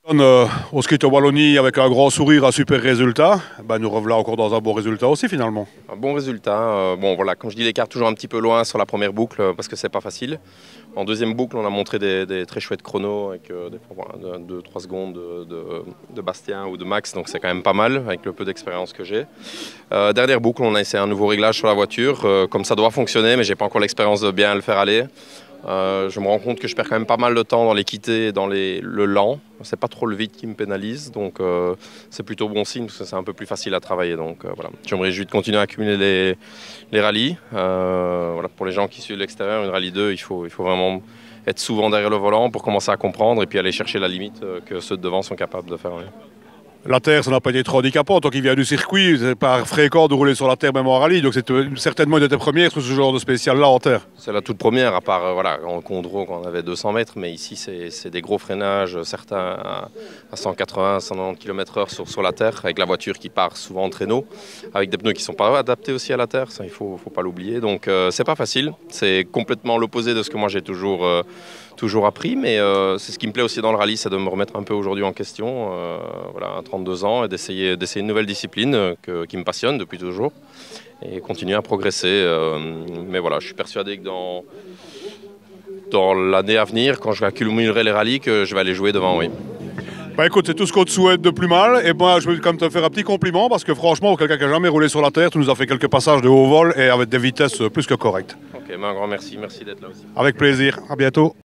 On se quitte en Wallonie avec un grand sourire, un super résultat. Ben, nous revoilà encore dans un bon résultat aussi finalement. Un bon résultat. Bon voilà, comme je dis, l'écart toujours un petit peu loin sur la première boucle parce que c'est pas facile. En deuxième boucle, on a montré des très chouettes chronos avec des fois, voilà, 2-3 secondes de Bastien ou de Max, donc c'est quand même pas mal avec le peu d'expérience que j'ai. Dernière boucle, on a essayé un nouveau réglage sur la voiture, comme ça doit fonctionner, mais j'ai pas encore l'expérience de bien le faire aller. Je me rends compte que je perds quand même pas mal de temps dans l'équité et dans le lent. C'est pas trop le vide qui me pénalise, donc c'est plutôt bon signe parce que c'est un peu plus facile à travailler. Donc voilà, je me réjouis de continuer à accumuler les rallyes. Voilà, pour les gens qui suivent l'extérieur, une rallye 2, il faut vraiment être souvent derrière le volant pour commencer à comprendre et puis aller chercher la limite que ceux de devant sont capables de faire. Oui. La terre, ça n'a pas été trop handicapant. Tant qu'il vient du circuit, c'est pas fréquent de rouler sur la terre même en rallye. Donc c'est certainement une de tes premières sur ce genre de spécial-là en terre. C'est la toute première, à part voilà, en Condro quand on avait 200 mètres. Mais ici, c'est des gros freinages, certains à 180, 190 km/h sur la terre, avec la voiture qui part souvent en traîneau, avec des pneus qui ne sont pas adaptés aussi à la terre. Ça, il faut pas l'oublier. Donc c'est pas facile. C'est complètement l'opposé de ce que moi j'ai toujours appris. Mais c'est ce qui me plaît aussi dans le rallye, c'est de me remettre un peu aujourd'hui en question. Voilà, 32 ans et d'essayer une nouvelle discipline qui me passionne depuis toujours et continuer à progresser. Mais voilà, je suis persuadé que dans l'année à venir, quand je accumulerai les rallyes, que je vais aller jouer devant, oui. Bah écoute, c'est tout ce qu'on te souhaite de plus mal. Et moi, je veux quand même te faire un petit compliment parce que franchement, pour quelqu'un qui n'a jamais roulé sur la terre, tu nous as fait quelques passages de haut vol et avec des vitesses plus que correctes. Ok, un grand merci. Merci d'être là aussi. Avec plaisir. À bientôt.